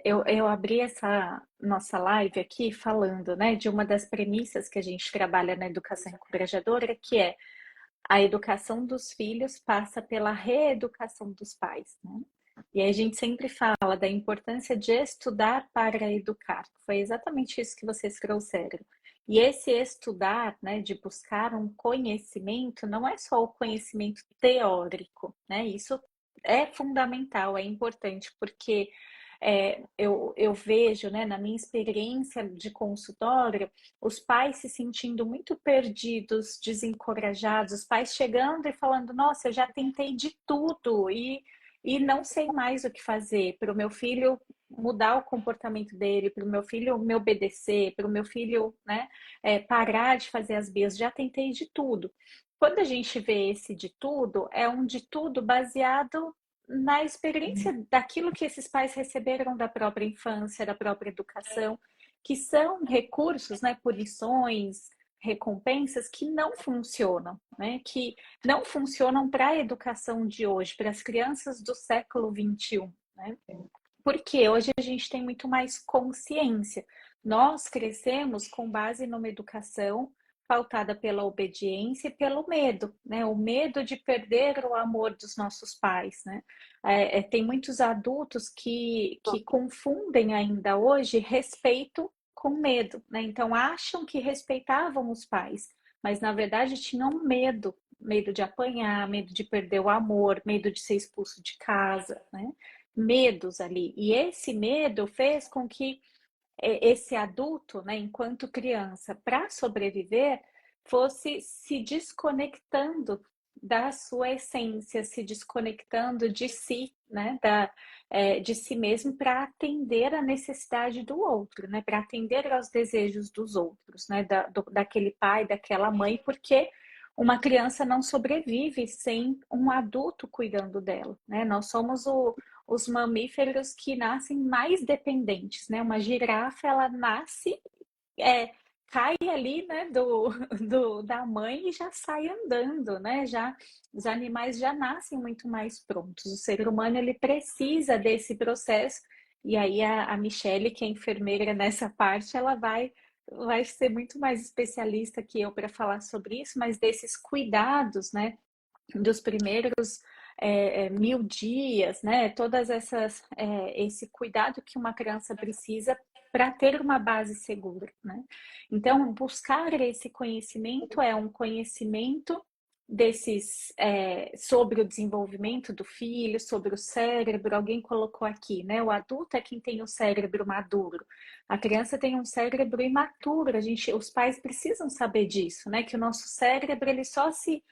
Eu abri essa nossa live aqui falando, né, de uma das premissas que a gente trabalha na educação encorajadora, que é a educação dos filhos passa pela reeducação dos pais, né? E aí a gente sempre fala da importância de estudar para educar. Foi exatamente isso que vocês trouxeram. E esse estudar, né, de buscar um conhecimento, não é só o conhecimento teórico, né? Isso é fundamental, é importante, porque eu vejo, né, na minha experiência de consultório, os pais se sentindo muito perdidos, desencorajados, os pais chegando e falando: Nossa, eu já tentei de tudo e não sei mais o que fazer para o meu filho mudar o comportamento dele, para o meu filho me obedecer, para o meu filho, né, parar de fazer as birras, já tentei de tudo. Quando a gente vê esse de tudo, é um de tudo baseado na experiência daquilo que esses pais receberam da própria infância, da própria educação, que são recursos, né, punições, recompensas que não funcionam, né, que não funcionam para a educação de hoje, para as crianças do século XXI, né? Porque hoje a gente tem muito mais consciência. Nós crescemos com base numa educação pautada pela obediência e pelo medo, né? O medo de perder o amor dos nossos pais, né? Tem muitos adultos que confundem ainda hoje respeito com medo, né? Então acham que respeitavam os pais, mas na verdade tinham medo, medo de apanhar, medo de perder o amor, medo de ser expulso de casa, né? Medos ali. E esse medo fez com que esse adulto, né, enquanto criança, para sobreviver, fosse se desconectando da sua essência, se desconectando de si, né, de si mesmo para atender a necessidade do outro, né, para atender aos desejos dos outros, né, daquele pai, daquela mãe, porque uma criança não sobrevive sem um adulto cuidando dela, né? Nós somos os mamíferos que nascem mais dependentes, né? Uma girafa, ela nasce, é, cai ali, né, da mãe e já sai andando, né? Já, os animais já nascem muito mais prontos. O ser humano, ele precisa desse processo. E aí a Michelle, que é enfermeira nessa parte, ela vai ser muito mais especialista que eu para falar sobre isso, mas desses cuidados, né? Dos primeiros 1000 dias, né? Todas essas esse cuidado que uma criança precisa para ter uma base segura, né? Então, buscar esse conhecimento é um conhecimento sobre o desenvolvimento do filho, sobre o cérebro. Alguém colocou aqui, né? O adulto é quem tem o cérebro maduro. A criança tem um cérebro imaturo. Os pais precisam saber disso, né? Que o nosso cérebro ele só se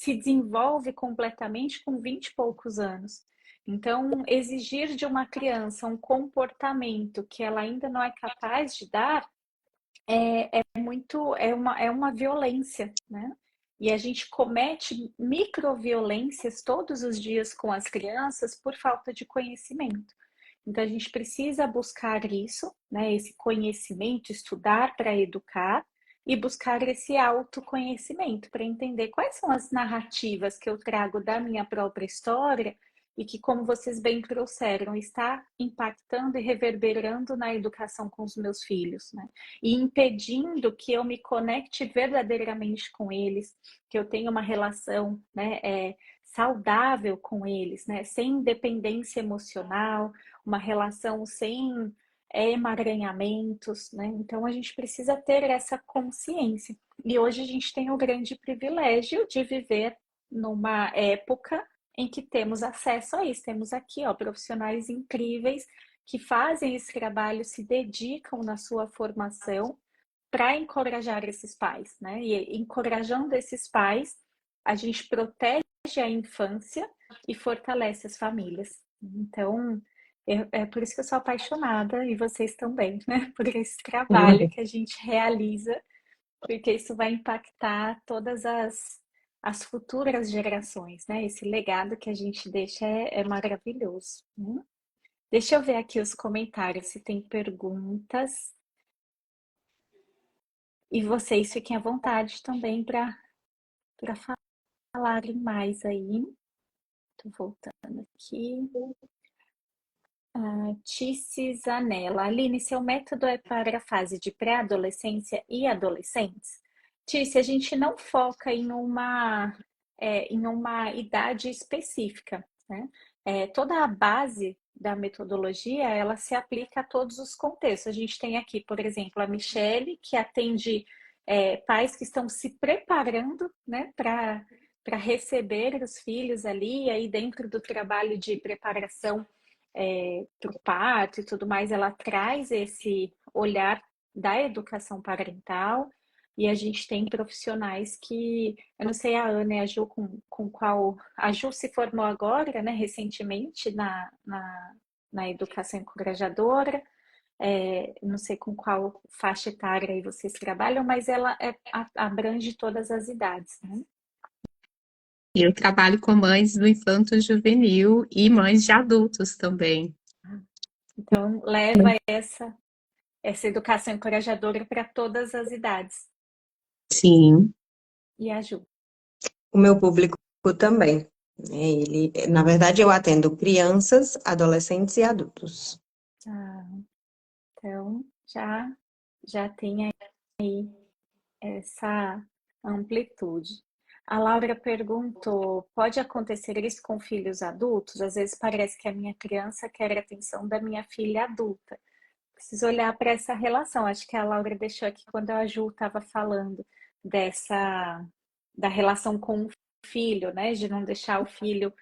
desenvolve completamente com 20 e poucos anos. Então, exigir de uma criança um comportamento que ela ainda não é capaz de dar é uma violência, né? E a gente comete microviolências todos os dias com as crianças por falta de conhecimento. Então, a gente precisa buscar isso, né? Esse conhecimento, estudar para educar e buscar esse autoconhecimento para entender quais são as narrativas que eu trago da minha própria história e que, como vocês bem trouxeram, está impactando e reverberando na educação com os meus filhos, né? E impedindo que eu me conecte verdadeiramente com eles, que eu tenha uma relação, né, saudável com eles, né? Sem dependência emocional, uma relação sem emaranhamentos, né? Então a gente precisa ter essa consciência. E hoje a gente tem o grande privilégio de viver numa época em que temos acesso a isso. Temos aqui, ó, profissionais incríveis que fazem esse trabalho, se dedicam na sua formação para encorajar esses pais, né? E encorajando esses pais, a gente protege a infância e fortalece as famílias. Então, é por isso que eu sou apaixonada, e vocês também, né? Por esse trabalho que a gente realiza, porque isso vai impactar todas as futuras gerações, né? Esse legado que a gente deixa é maravilhoso, né? Deixa eu ver aqui os comentários, se tem perguntas. E vocês fiquem à vontade também para falarem mais aí. Tô voltando aqui. Tice Zanella. Aline, seu método é para a fase de pré-adolescência e adolescentes? Tice, a gente não foca em uma idade específica, né? Toda a base da metodologia, ela se aplica a todos os contextos. A gente tem aqui, por exemplo, a Michele, que atende pais que estão se preparando, né, para receber os filhos ali, e aí dentro do trabalho de preparação para o parto e tudo mais, ela traz esse olhar da educação parental. E a gente tem profissionais que, eu não sei a Ana e a Ju com qual. A Ju se formou agora, né, recentemente, na educação encorajadora. Não sei com qual faixa etária aí vocês trabalham, mas ela abrange todas as idades, né? Eu trabalho com mães do infanto juvenil e mães de adultos também. Então, leva essa educação encorajadora para todas as idades. Sim. E a Ju? O meu público também. Na verdade, eu atendo crianças, adolescentes e adultos. Então, já tem aí essa amplitude. A Laura perguntou: pode acontecer isso com filhos adultos? Às vezes parece que a minha criança quer a atenção da minha filha adulta. Preciso olhar para essa relação. Acho que a Laura deixou aqui quando a Ju estava falando da relação com o filho, né? De não deixar o filho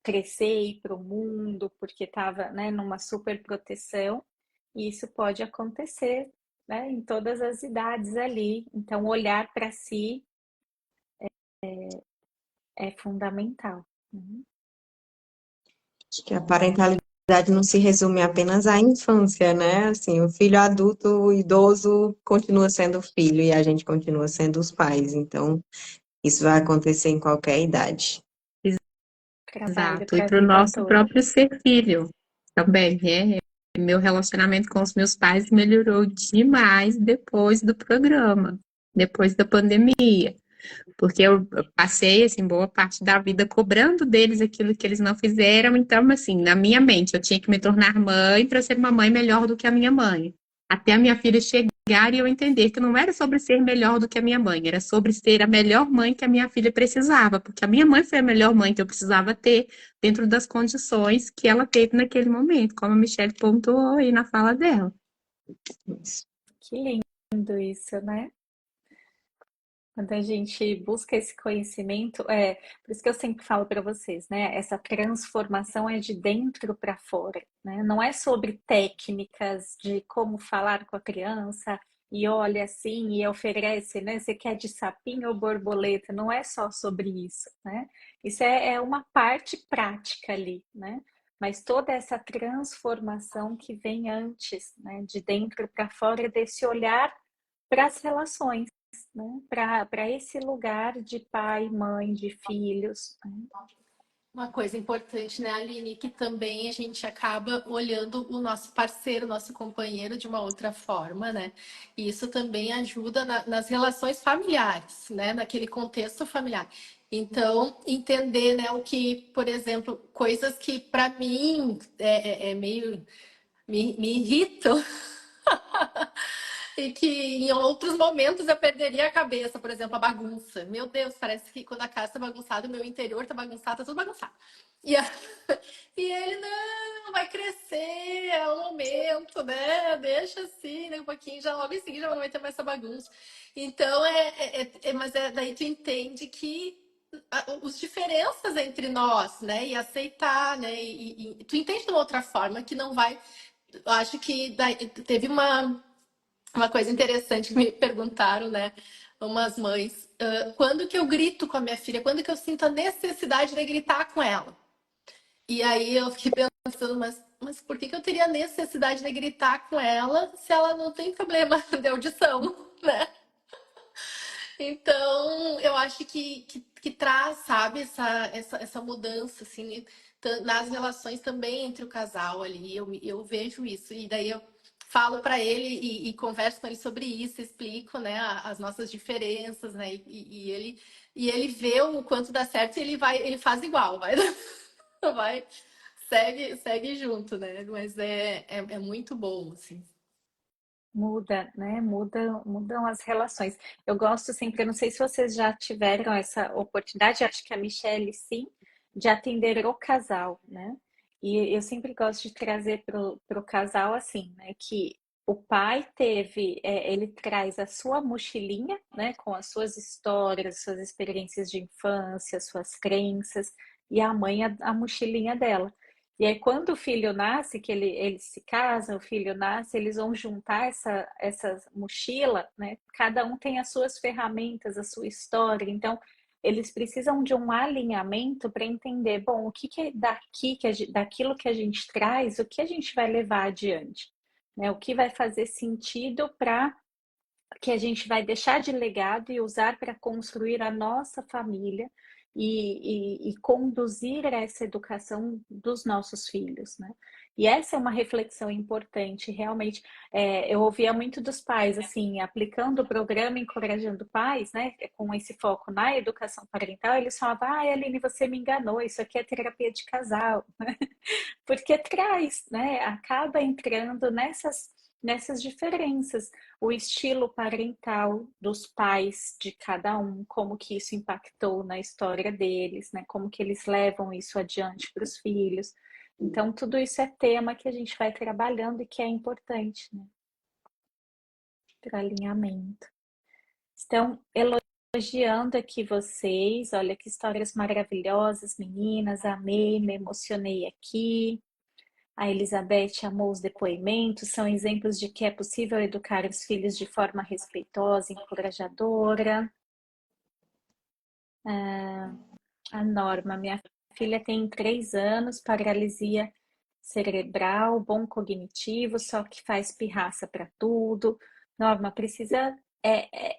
crescer e ir para o mundo porque estava, né, numa super proteção. E isso pode acontecer, né, em todas as idades ali. Então, olhar para si é fundamental. Acho que a parentalidade não se resume apenas à infância, né? Assim, o filho adulto, o idoso continua sendo filho e a gente continua sendo os pais. Então, isso vai acontecer em qualquer idade. Trabalho Exato. E para a para o vida nosso toda. próprio ser filho também, né? Meu relacionamento com os meus pais melhorou demais depois do programa, depois da pandemia. Porque eu passei, assim, boa parte da vida cobrando deles aquilo que eles não fizeram. Então, assim, na minha mente, eu tinha que me tornar mãe para ser uma mãe melhor do que a minha mãe. Até a minha filha chegar e eu entender que não era sobre ser melhor do que a minha mãe, era sobre ser a melhor mãe que a minha filha precisava, porque a minha mãe foi a melhor mãe que eu precisava ter dentro das condições que ela teve naquele momento, como a Michelle pontuou aí na fala dela. Que lindo isso, né? Quando a gente busca esse conhecimento, por isso que eu sempre falo para vocês, né? Essa transformação é de dentro para fora, né? Não é sobre técnicas de como falar com a criança e olha assim e oferece, né? Você quer de sapinho ou borboleta? Não é só sobre isso, né? Isso é uma parte prática ali, né? Mas toda essa transformação que vem antes, né? De dentro para fora, desse olhar para as relações, né? Para esse lugar de pai, mãe, de filhos. Né? Uma coisa importante, né, Aline, que também a gente acaba olhando o nosso parceiro, o nosso companheiro de uma outra forma, né? E isso também ajuda nas relações familiares, né? Naquele contexto familiar. Então, entender, né, o que, por exemplo, coisas que para mim é meio me irritam. E que em outros momentos eu perderia a cabeça, por exemplo, a bagunça. Meu Deus, parece que quando a casa tá bagunçada, o meu interior tá bagunçado, tá tudo bagunçado. E, a... e ele, não, vai crescer, é o momento, né? Deixa assim, né? Um pouquinho, já logo em seguida já não vai ter mais essa bagunça. Então, mas daí tu entende que os diferenças entre nós, né? E aceitar, né? E tu entende de uma outra forma que não vai. Eu acho que daí, teve uma coisa interessante que me perguntaram, né? Umas mães, quando que eu grito com a minha filha? Quando que eu sinto a necessidade de gritar com ela? E aí eu fiquei pensando, mas por que eu teria necessidade de gritar com ela se ela não tem problema de audição, né? Então, eu acho que traz, sabe, essa mudança, assim, nas relações também entre o casal ali. Eu vejo isso. E daí eu falo para ele e converso com ele sobre isso, explico, né, as nossas diferenças, né, e ele vê o quanto dá certo e ele faz igual, vai, vai, segue junto, né? Mas é muito bom, assim. Muda, né? Mudam as relações. Eu gosto sempre, eu não sei se vocês já tiveram essa oportunidade, acho que a Michelle sim, de atender o casal, né? E eu sempre gosto de trazer para o casal assim, né? Que o pai teve, ele traz a sua mochilinha, né? Com as suas histórias, suas experiências de infância, suas crenças, e a mãe a mochilinha dela. E aí, quando o filho nasce, que eles se casam, o filho nasce, eles vão juntar essa mochila, né? Cada um tem as suas ferramentas, a sua história. Então, eles precisam de um alinhamento para entender, bom, o que que é daqui, daquilo que a gente traz, o que a gente vai levar adiante, né? O que vai fazer sentido para que a gente vai deixar de legado e usar para construir a nossa família e conduzir essa educação dos nossos filhos, né? E essa é uma reflexão importante, realmente. Eu ouvia muito dos pais, assim, aplicando o programa Encorajando Pais, né? Com esse foco na educação parental, eles falavam, Aline, você me enganou, isso aqui é terapia de casal, porque traz, né? Acaba entrando nessas diferenças, o estilo parental dos pais de cada um, como que isso impactou na história deles, né? Como que eles levam isso adiante para os filhos. Então, tudo isso é tema que a gente vai trabalhando e que é importante, né? Para alinhamento. Estão elogiando aqui vocês, olha que histórias maravilhosas, meninas, amei, me emocionei aqui. A Elizabeth amou os depoimentos, são exemplos de que é possível educar os filhos de forma respeitosa, encorajadora. A Norma, minha filha tem 3 anos, paralisia cerebral, bom cognitivo, só que faz pirraça para tudo. Norma, precisa.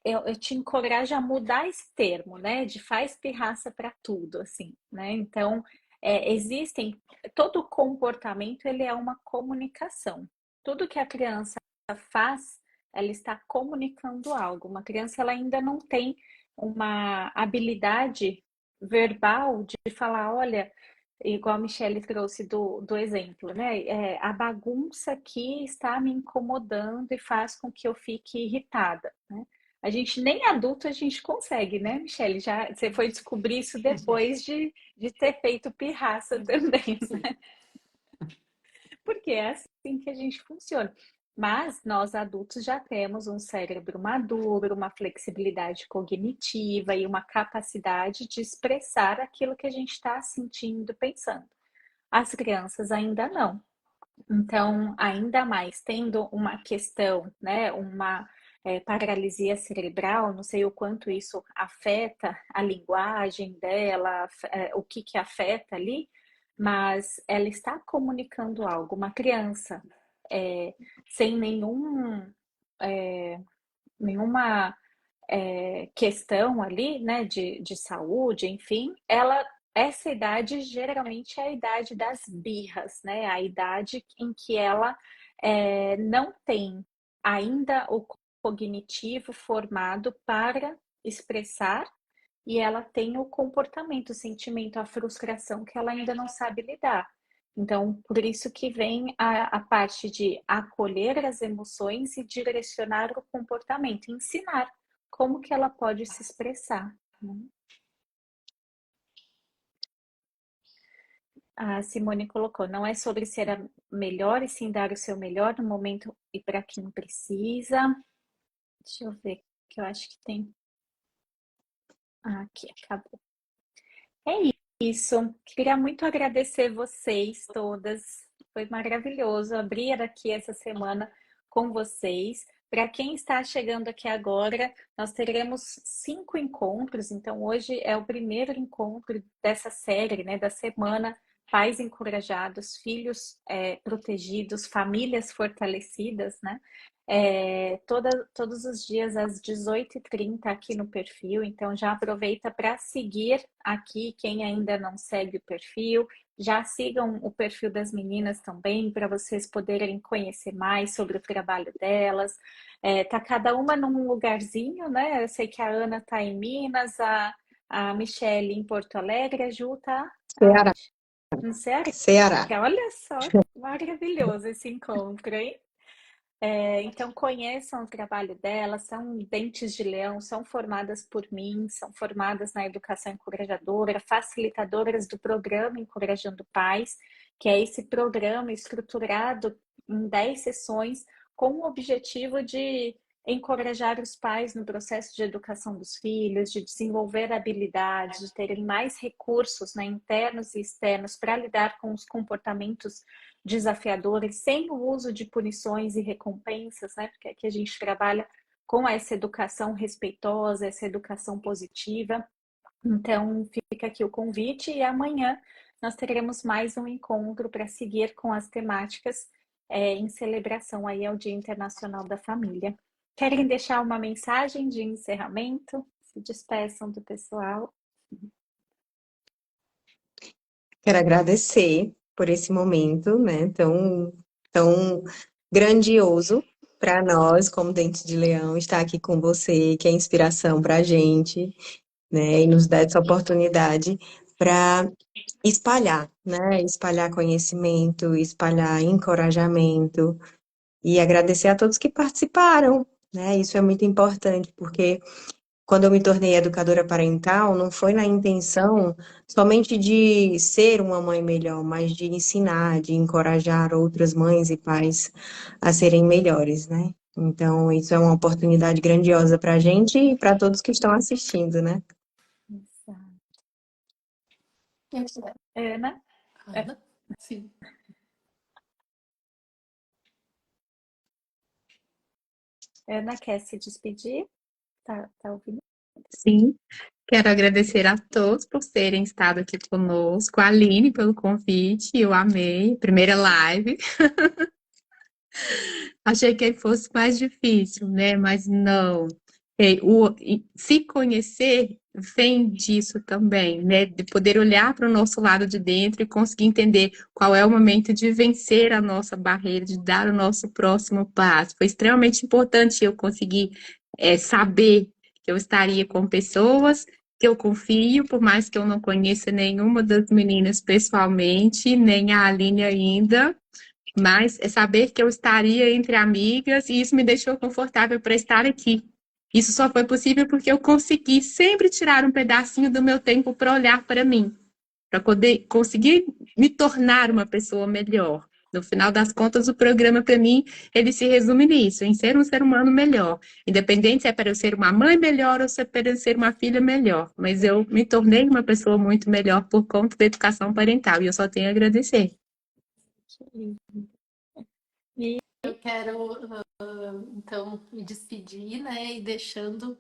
Eu te encorajo a mudar esse termo, né? De faz pirraça para tudo, assim, né? Então, existem. Todo comportamento ele é uma comunicação. Tudo que a criança faz, ela está comunicando algo. Uma criança ela ainda não tem uma habilidade verbal de falar, olha, igual a Michelle trouxe do exemplo, né? A bagunça aqui está me incomodando e faz com que eu fique irritada, né? A gente nem adulto a gente consegue, né, Michelle? Já você foi descobrir isso depois de ter feito pirraça também, né? Porque é assim que a gente funciona. Mas nós adultos já temos um cérebro maduro, uma flexibilidade cognitiva e uma capacidade de expressar aquilo que a gente está sentindo, pensando. As crianças ainda não. Então, ainda mais tendo uma questão, né, uma paralisia cerebral, não sei o quanto isso afeta a linguagem dela, o que que afeta ali, mas ela está comunicando algo. Uma criança é, sem nenhuma questão ali, né, de saúde, enfim, essa idade geralmente é a idade das birras, né, a idade em que ela não tem ainda o cognitivo formado para expressar e ela tem o comportamento, o sentimento, a frustração que ela ainda não sabe lidar. Então, por isso que vem a parte de acolher as emoções e direcionar o comportamento, ensinar como que ela pode se expressar, né? A Simone colocou, não é sobre ser a melhor e sim dar o seu melhor no momento e para quem precisa. Deixa eu ver, que eu acho que tem. Aqui, acabou. É isso. Queria muito agradecer vocês todas. Foi maravilhoso abrir aqui essa semana com vocês. Para quem está chegando aqui agora, nós teremos 5 encontros. Então, hoje é o primeiro encontro dessa série, né, da semana Pais Encorajados, Filhos Protegidos, Famílias Fortalecidas, né? todos os dias às 18h30 aqui no perfil, então já aproveita para seguir aqui quem ainda não segue o perfil. Já sigam o perfil das meninas também, para vocês poderem conhecer mais sobre o trabalho delas. Tá cada uma num lugarzinho, né? Eu sei que a Ana tá em Minas, a Michelle em Porto Alegre, a Ju tá Ceará. aonde? No Ceará. Ceará. Olha só, maravilhoso esse encontro, hein? Então conheçam o trabalho delas, são dentes de leão, são formadas por mim, são formadas na educação encorajadora, facilitadoras do programa Encorajando Pais, que é esse programa estruturado em 10 sessões com o objetivo de encorajar os pais no processo de educação dos filhos, de desenvolver habilidades, de terem mais recursos, né, internos e externos para lidar com os comportamentos desafiadores, sem o uso de punições e recompensas, né? Porque aqui a gente trabalha com essa educação respeitosa, essa educação positiva. Então, fica aqui o convite e amanhã nós teremos mais um encontro para seguir com as temáticas em celebração aí ao Dia Internacional da Família. Querem deixar uma mensagem de encerramento? Se despeçam do pessoal. Quero agradecer por esse momento, né, tão grandioso para nós, como Dente de Leão, estar aqui com você, que é inspiração para a gente, né, e nos dá essa oportunidade para espalhar, né, espalhar conhecimento, espalhar encorajamento e agradecer a todos que participaram, né, isso é muito importante, porque quando eu me tornei educadora parental, não foi na intenção somente de ser uma mãe melhor, mas de ensinar, de encorajar outras mães e pais a serem melhores, né? Então, isso é uma oportunidade grandiosa para a gente e para todos que estão assistindo, né? Ana? Ana? Sim. Ana quer se despedir? Tá ouvindo? Sim, quero agradecer a todos por terem estado aqui conosco, a Aline pelo convite, eu amei, primeira live. Achei que fosse mais difícil, né? Mas não. Se conhecer vem disso também, né? De poder olhar para o nosso lado de dentro e conseguir entender qual é o momento de vencer a nossa barreira, de dar o nosso próximo passo. Foi extremamente importante eu conseguir saber que eu estaria com pessoas que eu confio, por mais que eu não conheça nenhuma das meninas pessoalmente, nem a Aline ainda. Mas é saber que eu estaria entre amigas e isso me deixou confortável para estar aqui. Isso só foi possível porque eu consegui sempre tirar um pedacinho do meu tempo para olhar para mim, para poder conseguir me tornar uma pessoa melhor. No final das contas, o programa, para mim, ele se resume nisso, em ser um ser humano melhor. Independente se é para eu ser uma mãe melhor ou se é para eu ser uma filha melhor. Mas eu me tornei uma pessoa muito melhor por conta da educação parental e eu só tenho a agradecer. Eu quero, então, me despedir, né, e deixando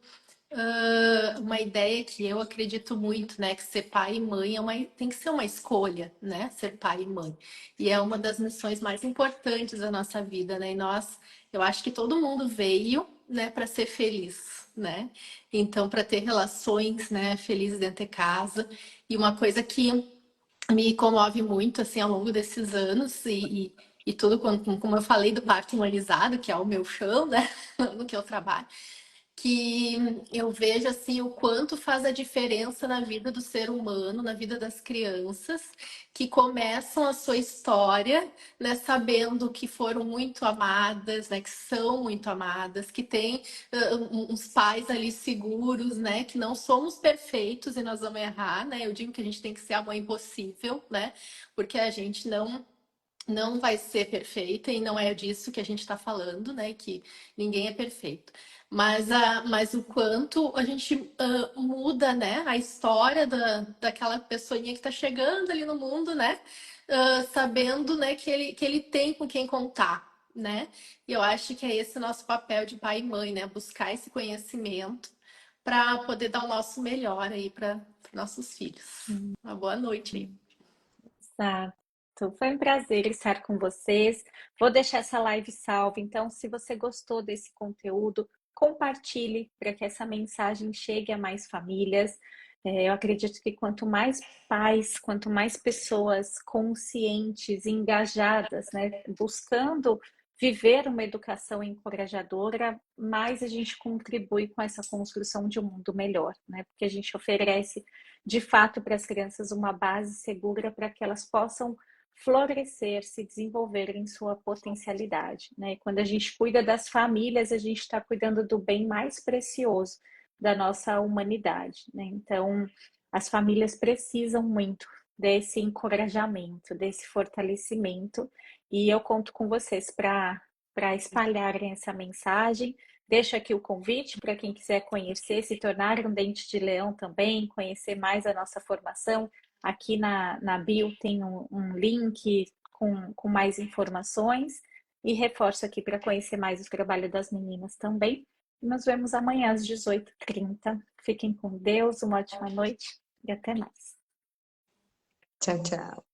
uma ideia que eu acredito muito, né, que ser pai e mãe tem que ser uma escolha, né, ser pai e mãe. E é uma das missões mais importantes da nossa vida, né, eu acho que todo mundo veio, né, para ser feliz, né, então, para ter relações, né, felizes dentro de casa. E uma coisa que me comove muito, assim, ao longo desses anos e tudo, como eu falei do parto humanizado, que é o meu chão, né, no que eu trabalho, que eu vejo assim o quanto faz a diferença na vida do ser humano, na vida das crianças, que começam a sua história, né, sabendo que foram muito amadas, né, que são muito amadas, que têm uns pais ali seguros, né, que não somos perfeitos e nós vamos errar, né? Eu digo que a gente tem que ser a mãe possível, né? Porque a gente não vai ser perfeita e não é disso que a gente está falando, né? Que ninguém é perfeito. Mas o quanto a gente muda, né? A história daquela pessoinha que está chegando ali no mundo, né? Sabendo, né? Que ele tem com quem contar, né? E eu acho que é esse o nosso papel de pai e mãe, né? Buscar esse conhecimento para poder dar o nosso melhor aí para nossos filhos. Uma boa noite aí. Exato. Certo, foi um prazer estar com vocês. Vou deixar essa live salva, então, se você gostou desse conteúdo, compartilhe para que essa mensagem chegue a mais famílias. Eu acredito que quanto mais pais, quanto mais pessoas conscientes, engajadas, né, buscando viver uma educação encorajadora, mais a gente contribui com essa construção de um mundo melhor, né? Porque a gente oferece, de fato, para as crianças uma base segura para que elas possam florescer, se desenvolver em sua potencialidade, né? E quando a gente cuida das famílias, a gente está cuidando do bem mais precioso da nossa humanidade, né? Então, as famílias precisam muito desse encorajamento, desse fortalecimento, e eu conto com vocês para espalharem essa mensagem. Deixo aqui o convite para quem quiser conhecer, se tornar um dente de leão também, conhecer mais a nossa formação. Aqui na bio tem um link com mais informações. E reforço aqui para conhecer mais o trabalho das meninas também. E nos vemos amanhã às 18h30. Fiquem com Deus, uma ótima noite e até mais. Tchau, tchau.